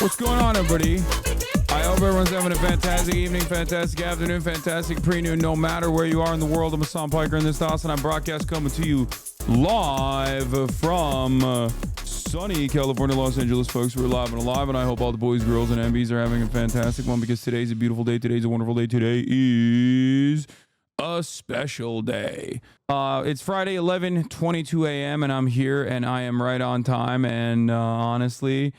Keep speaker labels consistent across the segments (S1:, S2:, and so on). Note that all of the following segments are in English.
S1: What's going on, everybody? I hope everyone's having a fantastic evening, fantastic afternoon, fantastic pre-noon, no matter where you are in the world. I'm Hassan Piker in this house, and I'm broadcast coming to you live from sunny California, Los Angeles, folks. We're live and alive, and I hope all the boys, girls, and MBs are having a fantastic one, because today's a beautiful day. Today's a wonderful day. Today is a special day. It's Friday, 11:22 a.m., and I'm here, and I am right on time, and honestly,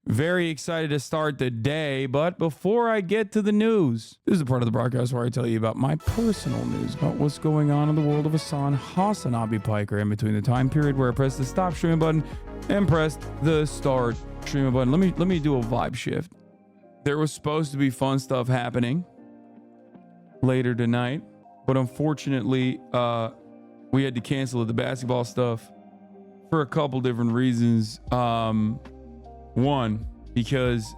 S1: very excited to start the day. But before I get to the news, this is the part of the broadcast where I tell you about my personal news, about what's going on in the world of Hassan Hassanabi Piker, in between the time period where I pressed the stop streaming button and pressed the start streaming button. Let me do a vibe shift. There was supposed to be fun stuff happening later tonight, but unfortunately, we had to cancel the basketball stuff for a couple different reasons. One, because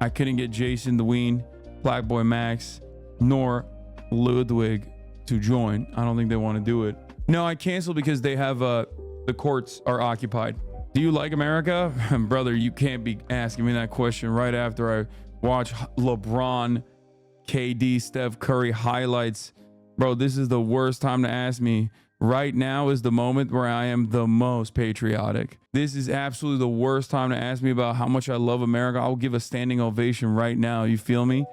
S1: I couldn't get Jason the Ween, Black Boy Max, nor Ludwig to join. I don't think they want to do it. No, I canceled because they have the courts are occupied. Do you like America? Brother, you can't be asking me that question right after I watch LeBron, KD, Steph Curry highlights. Bro, this is the worst time to ask me. Right now is the moment where I am the most patriotic. This is absolutely the worst time to ask me about how much I love America. I'll give a standing ovation right now. You feel me?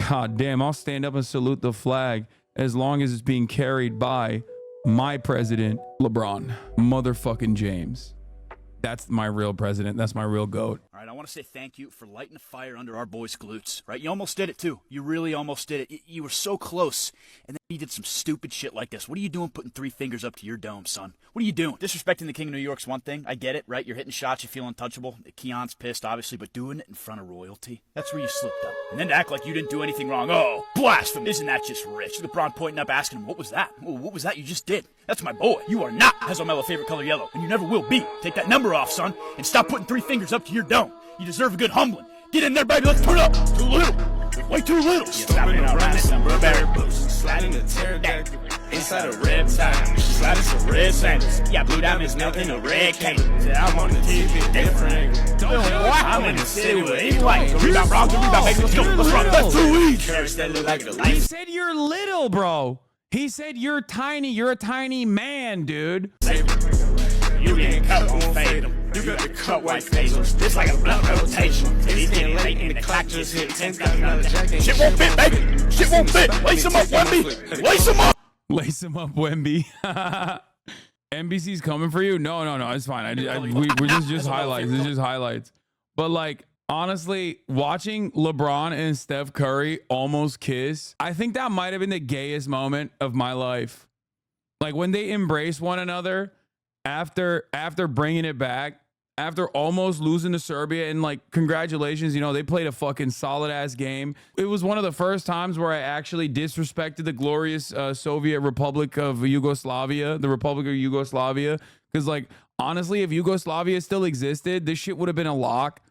S1: God damn, I'll stand up and salute the flag as long as it's being carried by my president, LeBron motherfucking James. That's my real president. That's my real GOAT.
S2: All right, I want to say thank you for lighting a fire under our boys' glutes, right? You almost did it, too. You really almost did it. You were so close, and then you did some stupid shit like this. What are you doing putting 3 fingers up to your dome, son? What are you doing? Disrespecting the King of New York's one thing. I get it, right? You're hitting shots. You feel untouchable. Keon's pissed, obviously, but doing it in front of royalty, that's where you slipped up. And then to act like you didn't do anything wrong. Oh, blasphemy. Isn't that just rich? LeBron pointing up, asking him, what was that? Well, what was that you just did? That's my boy. You are not Hasel favorite color yellow, and you never will be. Take that number off, son, and stop putting 3 fingers up to your dome. You deserve a good humbling. Get in there, baby. Let's turn up. Too little. Way too little. Stop it out, right? Some rubber boots. Sliding the pterodactyl. Inside a reptile. Sliding some red sandals. Yeah, blue diamonds melting a red candle. Said I want to keep it different. I'm in the city with any light. Rebound, wrong, rebound, baby. Let's go. Let's run. That's too easy. That look like a light.
S1: He said you're little, bro. He said you're tiny. You're a tiny man, dude.
S2: You getting cut on Fatal. You got the cut white facials. This like a blunt rotation. He's getting late in the clock just hit 10. Got another jacket. Shit won't fit, baby. Shit won't fit. Lace him up, Wemby. Lace him up.
S1: Lace him up, Wemby. NBC's coming for you? No. It's fine. We're just highlights. It's just highlights. But like, honestly, watching LeBron and Steph Curry almost kiss, I think that might have been the gayest moment of my life. Like when they embrace one another after bringing it back, after almost losing to Serbia, and like, congratulations, you know, they played a fucking solid ass game. It was one of the first times where I actually disrespected the glorious Soviet Republic of Yugoslavia, the Republic of Yugoslavia. Because like, honestly, if Yugoslavia still existed, this shit would have been a lock.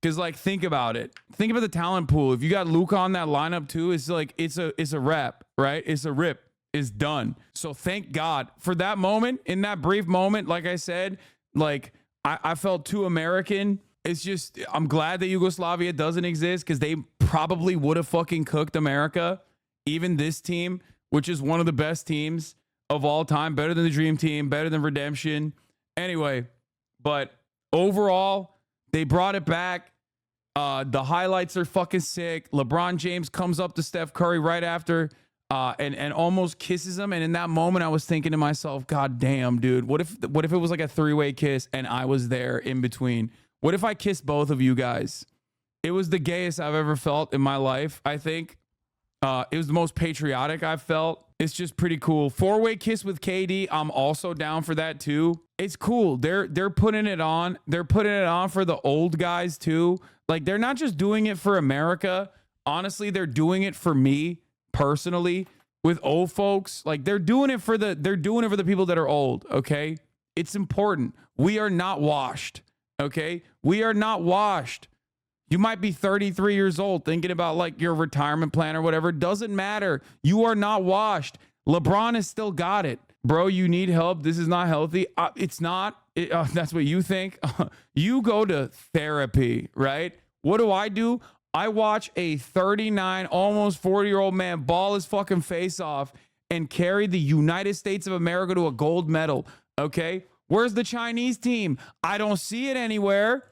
S1: Because like, think about it. Think about the talent pool. If you got Luka on that lineup too, it's like, it's a rep, right? It's a rip. It's done. So thank God for that moment. In that brief moment, like I said, like I felt too American. It's just, I'm glad that Yugoslavia doesn't exist, because they probably would have fucking cooked America. Even this team, which is one of the best teams of all time, better than the Dream Team, better than Redemption. Anyway, but overall, they brought it back. The highlights are fucking sick. LeBron James comes up to Steph Curry right after and almost kisses him. And in that moment, I was thinking to myself, God damn, dude, what if it was like a 3-way kiss and I was there in between? What if I kissed both of you guys? It was the gayest I've ever felt in my life, I think. It was the most patriotic I've felt. It's just pretty cool. 4-way kiss with KD. I'm also down for that too. It's cool. They're putting it on. They're putting it on for the old guys too. Like, they're not just doing it for America. Honestly, they're doing it for me personally with old folks. Like, they're doing it for the people that are old. Okay. It's important. We are not washed. Okay. We are not washed. You might be 33 years old thinking about like your retirement plan or whatever. It doesn't matter. You are not washed. LeBron has still got it. bro, you need help. This is not healthy. It's not. That's what you think. You go to therapy, right? What do? I watch a 39, almost 40-year-old man ball his fucking face off and carry the United States of America to a gold medal. Okay. Where's the Chinese team? I don't see it anywhere.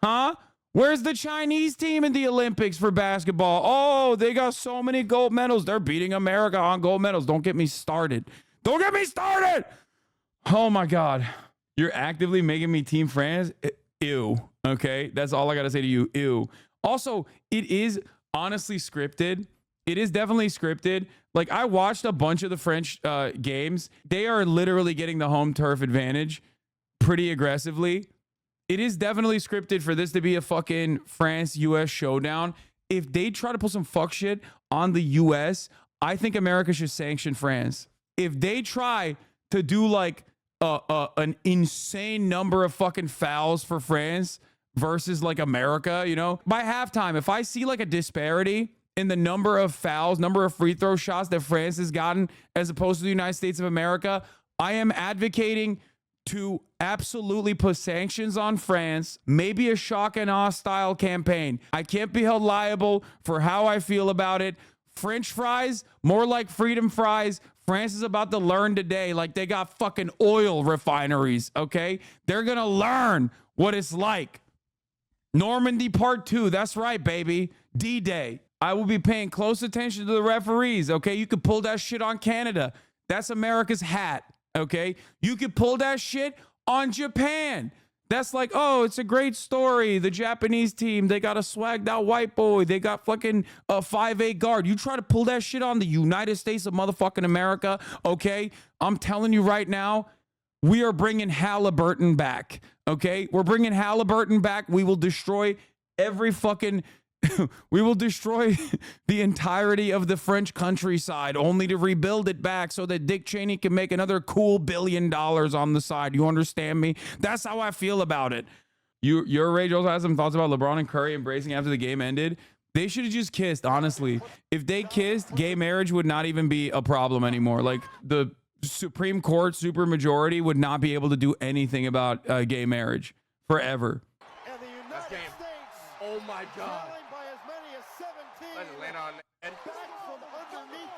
S1: Huh? Where's the Chinese team in the Olympics for basketball? Oh, they got so many gold medals. They're beating America on gold medals. Don't get me started. Don't get me started. Oh my God. You're actively making me Team France? Ew. Okay. That's all I got to say to you. Ew. Also, it is honestly scripted. It is definitely scripted. Like, I watched a bunch of the French games. They are literally getting the home turf advantage pretty aggressively. It is definitely scripted for this to be a fucking France-US showdown. If they try to pull some fuck shit on the US, I think America should sanction France. If they try to do like an insane number of fucking fouls for France versus like America, you know, by halftime, if I see like a disparity in the number of fouls, number of free throw shots that France has gotten as opposed to the United States of America, I am advocating to absolutely put sanctions on France, maybe a shock and awe style campaign. I can't be held liable for how I feel about it. French fries, more like freedom fries. France is about to learn today, like they got fucking oil refineries, okay? They're gonna learn what it's like. Normandy Part 2, that's right, baby. D-Day. I will be paying close attention to the referees, okay? You could pull that shit on Canada. That's America's hat. Okay, you could pull that shit on Japan. That's like, oh, it's a great story. The Japanese team, they got a swagged out white boy. They got fucking a 5'8" guard. You try to pull that shit on the United States of motherfucking America. Okay, I'm telling you right now, we are bringing Halliburton back. Okay, we're bringing Halliburton back. We will destroy every fucking. We will destroy the entirety of the French countryside only to rebuild it back so that Dick Cheney can make another cool $1 billion on the side. You understand me? That's how I feel about it. yourRAGE also has some thoughts about LeBron and Curry embracing after the game ended. They should have just kissed, honestly. If they kissed, gay marriage would not even be a problem anymore. Like, the Supreme Court supermajority would not be able to do anything about gay marriage forever.
S3: That's game. Oh my God.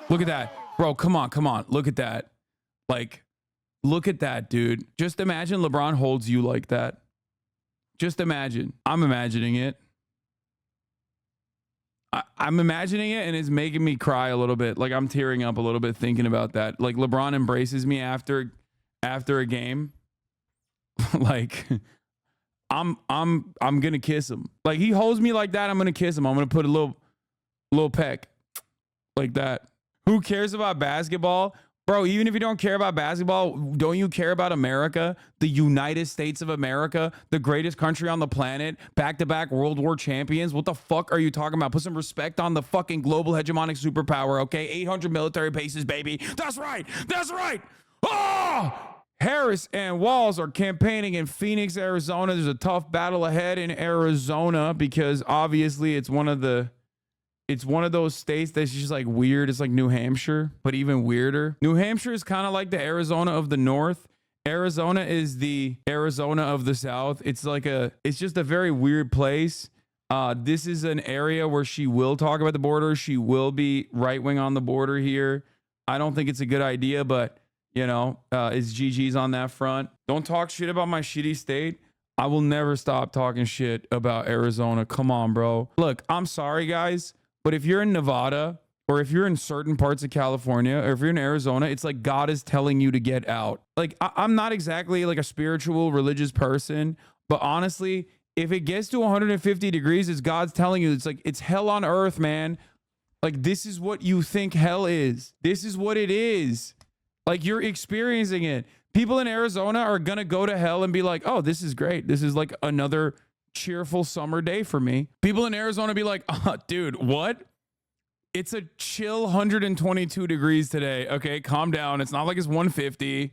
S1: Look at that, bro. Come on. Look at that. Like, look at that, dude. Just imagine LeBron holds you like that. Just imagine. I'm imagining it. I'm imagining it, and it's making me cry a little bit. Like, I'm tearing up a little bit thinking about that. Like, LeBron embraces me after a game. Like, I'm gonna kiss him. Like, he holds me like that, I'm gonna kiss him. I'm gonna put a little peck like that. Who cares about basketball? Bro, even if you don't care about basketball, don't you care about America? The United States of America, the greatest country on the planet, back-to-back World War champions. What the fuck are you talking about? Put some respect on the fucking global hegemonic superpower, okay? 800 military bases, baby. That's right. That's right. Oh! Harris and Walz are campaigning in Phoenix, Arizona. There's a tough battle ahead in Arizona because obviously it's one of those states that's just like weird. It's like New Hampshire, but even weirder. New Hampshire is kind of like the Arizona of the North. Arizona is the Arizona of the South. It's just a very weird place. This is an area where she will talk about the border. She will be right wing on the border here. I don't think it's a good idea, but you know, it's GG's on that front. Don't talk shit about my shitty state. I will never stop talking shit about Arizona. Come on, bro. Look, I'm sorry, guys. But if you're in Nevada, or if you're in certain parts of California, or if you're in Arizona, it's like God is telling you to get out. Like, I'm not exactly like a spiritual, religious person, but honestly, if it gets to 150 degrees, it's God's telling you. It's like, it's hell on earth, man. Like, this is what you think hell is. This is what it is. Like, you're experiencing it. People in Arizona are going to go to hell and be like, oh, this is great. This is like another cheerful summer day for me. People in Arizona be like, oh, dude, what? It's a chill 122 degrees today. Okay, calm down. It's not like it's 150.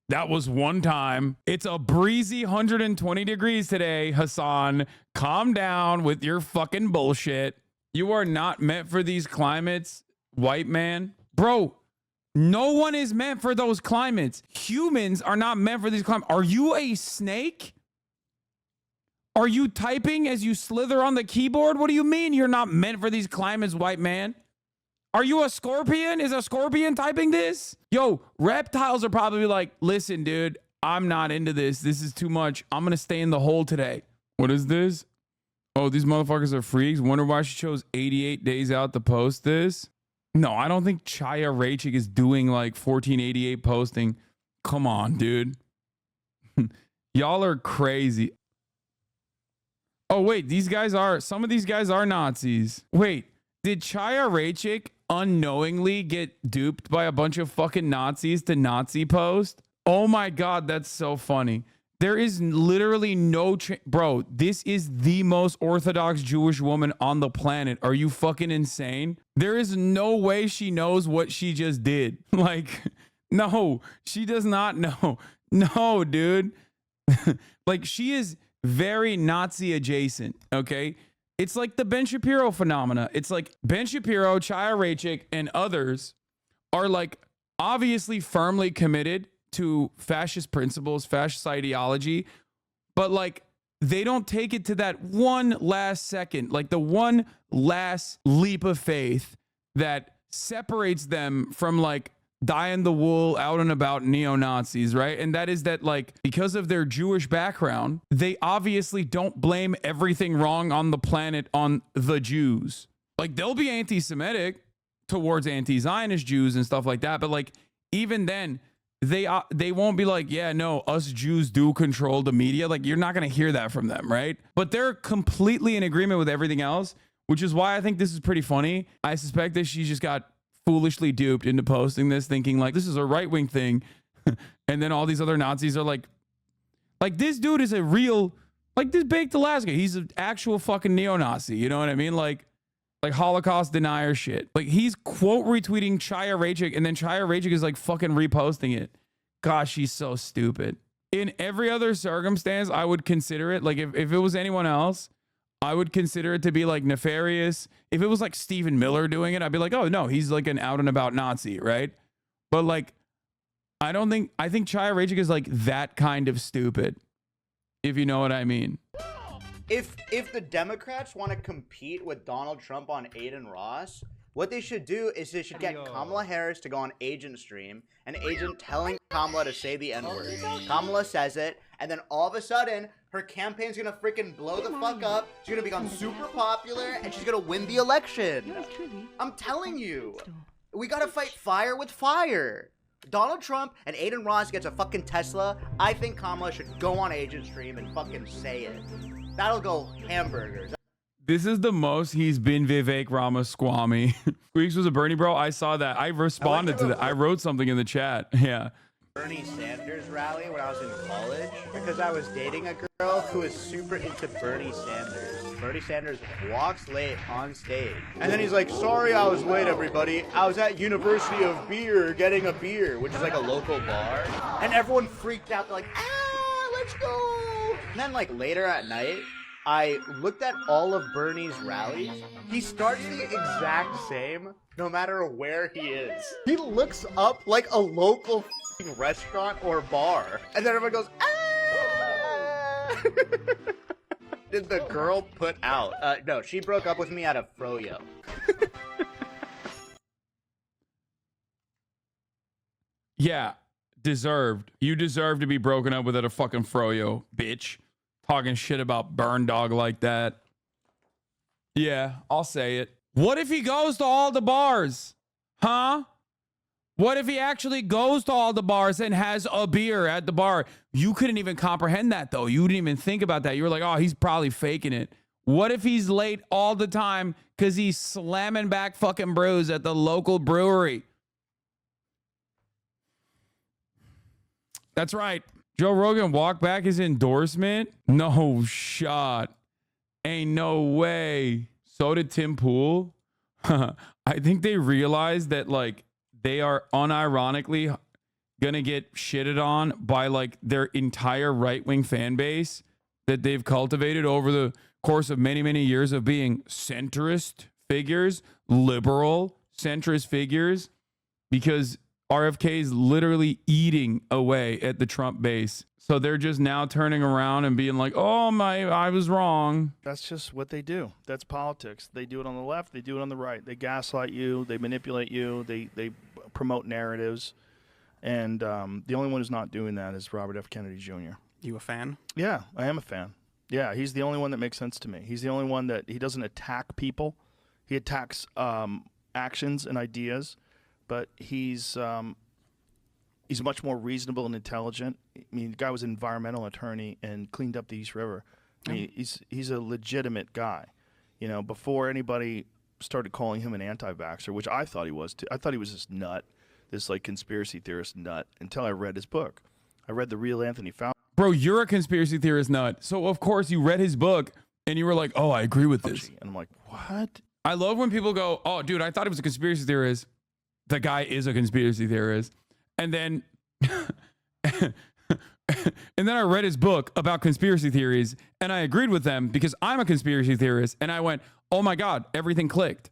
S1: That was one time. It's a breezy 120 degrees today, Hassan. Calm down with your fucking bullshit. You are not meant for these climates, white man. Bro, No one is meant for those climates. Humans are not meant for these climates. Are you a snake? Are you typing as you slither on the keyboard? What do you mean you're not meant for these climates, white man? Are you a scorpion? Is a scorpion typing this? Yo, reptiles are probably like, listen, dude, I'm not into this. This is too much. I'm going to stay in the hole today. What is this? Oh, these motherfuckers are freaks. Wonder why she chose 88 days out to post this. No, I don't think CHAYA RAICHIK is doing like 1488 posting. Come on, dude. Y'all are crazy. Oh, wait, some of these guys are Nazis. Wait, did CHAYA RAICHIK unknowingly get duped by a bunch of fucking Nazis to Nazi post? Oh my God, that's so funny. There is literally no bro, this is the most Orthodox Jewish woman on the planet. Are you fucking insane? There is no way she knows what she just did. Like, no, she does not know. No, dude. Like, she is very Nazi adjacent, okay? It's like the Ben Shapiro phenomena. It's like Ben Shapiro, CHAYA RAICHIK, and others are like obviously firmly committed to fascist principles, fascist ideology, but like they don't take it to that one last second, like the one last leap of faith that separates them from like dying the wool out and about neo-Nazis, right? And that is that, like, because of their Jewish background, they obviously don't blame everything wrong on the planet on the Jews. Like, they'll be anti-Semitic towards anti-Zionist Jews and stuff like that, but like even then they won't be like, yeah, no, us Jews do control the media. Like, you're not going to hear that from them, right? But they're completely in agreement with everything else, which is why I think this is pretty funny. I suspect that she just got foolishly duped into posting this, thinking like this is a right-wing thing. And then all these other Nazis are like this dude is a real, like this baked Alaska. He's an actual fucking neo-Nazi. You know what I mean? Like Holocaust denier shit. Like, he's quote retweeting CHAYA RAICHIK, and then CHAYA RAICHIK is like fucking reposting it. Gosh, she's so stupid. In every other circumstance, I would consider it, like if it was anyone else, I would consider it to be like nefarious. If it was like Stephen Miller doing it, I'd be like, oh no, he's like an out and about Nazi, right? But like, I think CHAYA RAICHIK is like that kind of stupid, if you know what I mean.
S4: If the Democrats want to compete with Donald Trump on Aiden Ross, what they should do is they should get Kamala Harris to go on Agent Stream, and Agent telling Kamala to say the N-word. Kamala says it, and then all of a sudden, her campaign's gonna freaking blow the fuck up. She's gonna become super popular, and she's gonna win the election. I'm telling you, we gotta fight fire with fire. Donald Trump and Aiden Ross gets a fucking Tesla. I think Kamala should go on Agent Stream and fucking say it. That'll go hamburgers.
S1: This is the most he's been Vivek Ramaswamy. SQUEEX was a Bernie bro. I saw that. I responded to that. I wrote something in the chat. Yeah.
S4: Bernie Sanders rally when I was in college because I was dating a girl who was super into Bernie Sanders. Bernie Sanders walks late on stage. And then he's like, sorry I was late, everybody. I was at University of Beer getting a beer, which is like a local bar. And everyone freaked out. They're like, let's go. And then like later at night, I looked at all of Bernie's rallies. He starts the exact same no matter where he is. He looks up like a local restaurant or bar. And then everyone goes, ah! Did the girl put out? No, she broke up with me at a froyo.
S1: Yeah, deserved. You deserve to be broken up with at a fucking froyo, bitch. Talking shit about Burn Dog like that. Yeah, I'll say it. What if he goes to all the bars? Huh? What if he actually goes to all the bars and has a beer at the bar? You couldn't even comprehend that, though. You didn't even think about that. You were like, oh, he's probably faking it. What if he's late all the time because he's slamming back fucking brews at the local brewery? That's right. Joe Rogan walked back his endorsement? No shot. Ain't no way. So did Tim Pool. I think they realized that, like, they are unironically gonna get shitted on by like their entire right-wing fan base that they've cultivated over the course of many, many years of being centrist figures, liberal centrist figures, because RFK's literally eating away at the Trump base. So they're just now turning around and being like, oh, I was wrong.
S5: That's just what they do. That's politics. They do it on the left. They do it on the right. They gaslight you. They manipulate you. They promote narratives. And the only one who's not doing that is Robert F. Kennedy Jr.
S6: You a fan?
S5: Yeah, I am a fan. Yeah, he's the only one that makes sense to me. He's the only one that he doesn't attack people. He attacks actions and ideas, but he's much more reasonable and intelligent. I mean, the guy was an environmental attorney and cleaned up the East River. I mean, he's a legitimate guy. You know, before anybody started calling him an anti-vaxxer, which I thought he was too. I thought he was this nut, this like conspiracy theorist nut, until I read his book. I read The Real Anthony Fauci.
S1: Bro, you're a conspiracy theorist nut. So, of course, you read his book and you were like, oh, I agree with this.
S5: And I'm like, what?
S1: I love when people go, oh, dude, I thought he was a conspiracy theorist. The guy is a conspiracy theorist. And then and then I read his book about conspiracy theories and I agreed with them because I'm a conspiracy theorist. And I went, oh my God, everything clicked.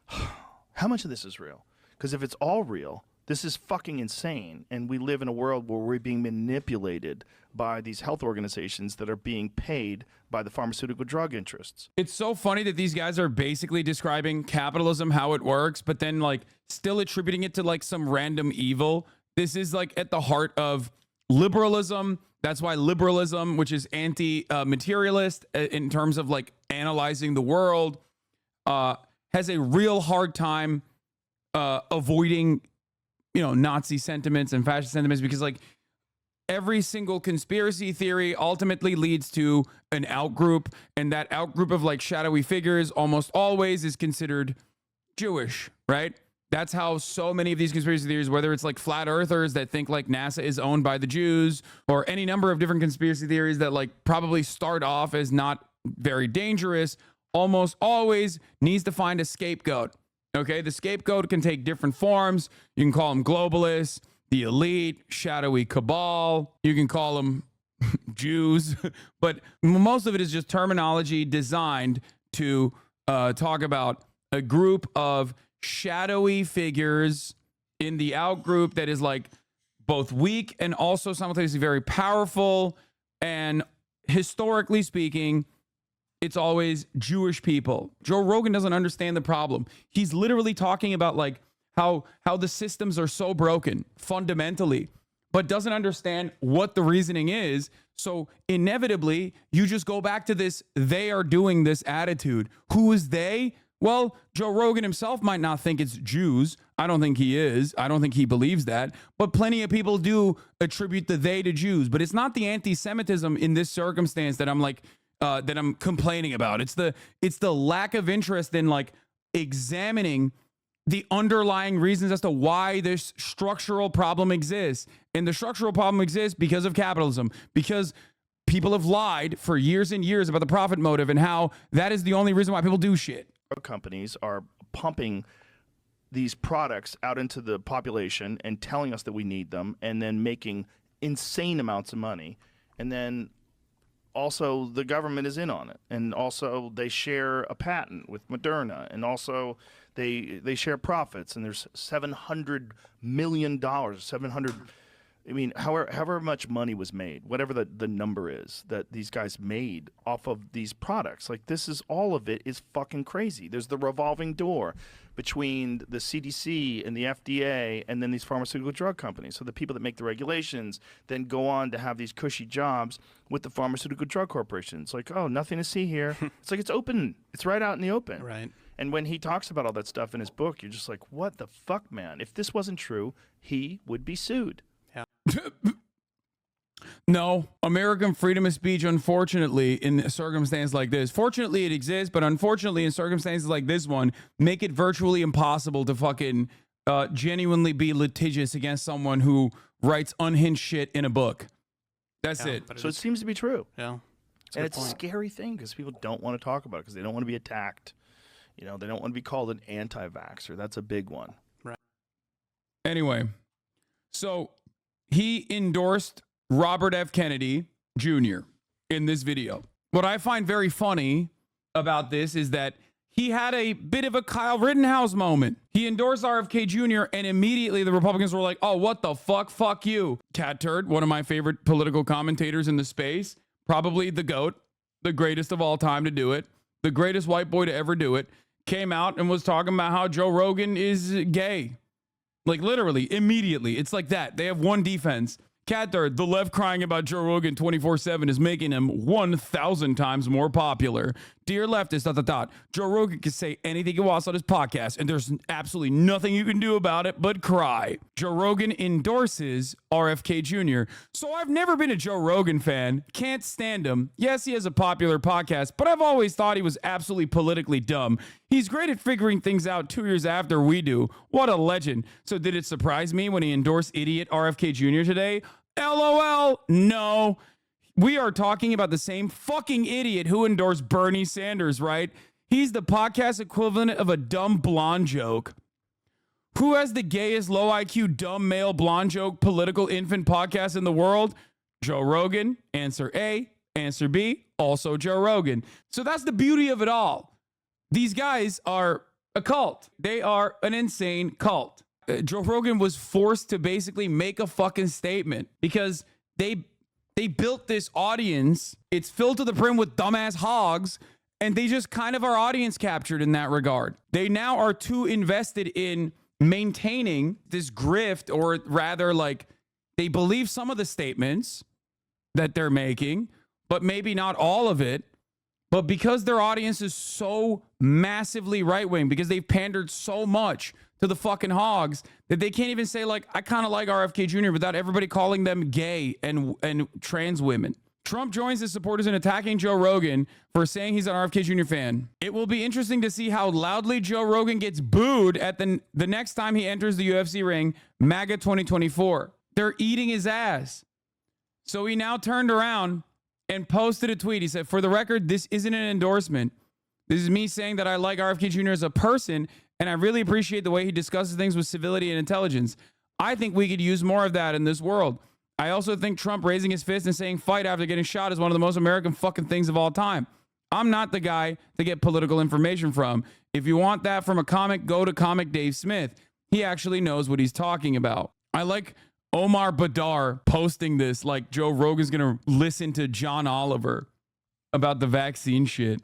S5: How much of this is real? Because if it's all real, this is fucking insane. And we live in a world where we're being manipulated by these health organizations that are being paid by the pharmaceutical drug interests.
S1: It's so funny that these guys are basically describing capitalism, how it works, but then like still attributing it to like some random evil. This is like at the heart of liberalism. That's why liberalism, which is anti-materialist in terms of like analyzing the world, has a real hard time avoiding, you know, Nazi sentiments and fascist sentiments, because like every single conspiracy theory ultimately leads to an outgroup, and that outgroup of like shadowy figures almost always is considered Jewish, right? That's how so many of these conspiracy theories, whether it's like flat earthers that think like NASA is owned by the Jews, or any number of different conspiracy theories that like probably start off as not very dangerous, almost always needs to find a scapegoat. Okay, the scapegoat can take different forms. You can call them globalists, the elite, shadowy cabal. You can call them Jews, but most of it is just terminology designed to talk about a group of shadowy figures in the outgroup that is like both weak and also simultaneously very powerful. And historically speaking, it's always Jewish people. Joe Rogan doesn't understand the problem. He's literally talking about like how the systems are so broken fundamentally, but doesn't understand what the reasoning is. So inevitably, you just go back to this, they are doing this attitude. Who is they? Well, Joe Rogan himself might not think it's Jews. I don't think he is. I don't think he believes that. But plenty of people do attribute the they to Jews. But it's not the anti-Semitism in this circumstance that I'm like, that I'm complaining about. It's the lack of interest in like examining the underlying reasons as to why this structural problem exists. And the structural problem exists because of capitalism, because people have lied for years and years about the profit motive and how that is the only reason why people do shit.
S5: Companies are pumping these products out into the population and telling us that we need them, and then making insane amounts of money. And then also the government is in on it, and also they share a patent with Moderna, and also they share profits, and there's $700 million, I mean, however much money was made, whatever the number is that these guys made off of these products. Like, this is, all of it is fucking crazy. There's the revolving door between the CDC and the FDA and then these pharmaceutical drug companies. So the people that make the regulations then go on to have these cushy jobs with the pharmaceutical drug corporations. Like, oh, nothing to see here. It's like, it's open. It's right out in the open.
S6: Right.
S5: And when he talks about all that stuff in his book, you're just like, what the fuck, man? If this wasn't true, he would be sued.
S1: No, American freedom of speech, unfortunately, in a circumstance like this, fortunately it exists, but unfortunately in circumstances like this one, make it virtually impossible to fucking genuinely be litigious against someone who writes unhinged shit in a book. That's it.
S5: So it seems to be true.
S6: Yeah.
S5: And it's a scary thing because people don't want to talk about it because they don't want to be attacked. You know, they don't want to be called an anti-vaxxer. That's a big one.
S6: Right.
S1: Anyway, so he endorsed Robert F. Kennedy Jr. in this video. What I find very funny about this is that he had a bit of a Kyle Rittenhouse moment. He endorsed RFK Jr. and immediately the Republicans were like, oh, what the fuck? Fuck you. Cat Turd, one of my favorite political commentators in the space, probably the GOAT, the greatest of all time to do it, the greatest white boy to ever do it, came out and was talking about how Joe Rogan is gay. Like literally, immediately. It's like that. They have one defense. Cat Third, the left crying about Joe Rogan 24/7 is making him 1,000 times more popular. Dear leftist, ... Joe Rogan can say anything he wants on his podcast, and there's absolutely nothing you can do about it but cry. Joe Rogan endorses RFK Jr. So I've never been a Joe Rogan fan. Can't stand him. Yes, he has a popular podcast, but I've always thought he was absolutely politically dumb. He's great at figuring things out 2 years after we do. What a legend. So did it surprise me when he endorsed idiot RFK Jr. today? LOL. No. We are talking about the same fucking idiot who endorsed Bernie Sanders, right? He's the podcast equivalent of a dumb blonde joke. Who has the gayest low IQ dumb male blonde joke political infant podcast in the world? Joe Rogan. Answer A. Answer B. Also Joe Rogan. So that's the beauty of it all. These guys are a cult. They are an insane cult. Joe Rogan was forced to basically make a fucking statement because they built this audience. It's filled to the brim with dumbass hogs, and they just kind of are audience captured in that regard. They now are too invested in maintaining this grift, or rather like they believe some of the statements that they're making, but maybe not all of it. But because their audience is so massively right-wing, because they've pandered so much to the fucking hogs that they can't even say, like, I kind of like RFK Jr. without everybody calling them gay and trans women. Trump joins his supporters in attacking Joe Rogan for saying he's an RFK Jr. fan. It will be interesting to see how loudly Joe Rogan gets booed at the next time he enters the UFC ring, MAGA 2024. They're eating his ass. So he now turned around and posted a tweet. He said, for the record, this isn't an endorsement. This is me saying that I like RFK Jr. as a person, and I really appreciate the way he discusses things with civility and intelligence. I think we could use more of that in this world. I also think Trump raising his fist and saying fight after getting shot is one of the most American fucking things of all time. I'm not the guy to get political information from. If you want that from a comic, go to Comic Dave Smith. He actually knows what he's talking about. I like Omar Badar posting this like Joe Rogan's going to listen to John Oliver about the vaccine shit.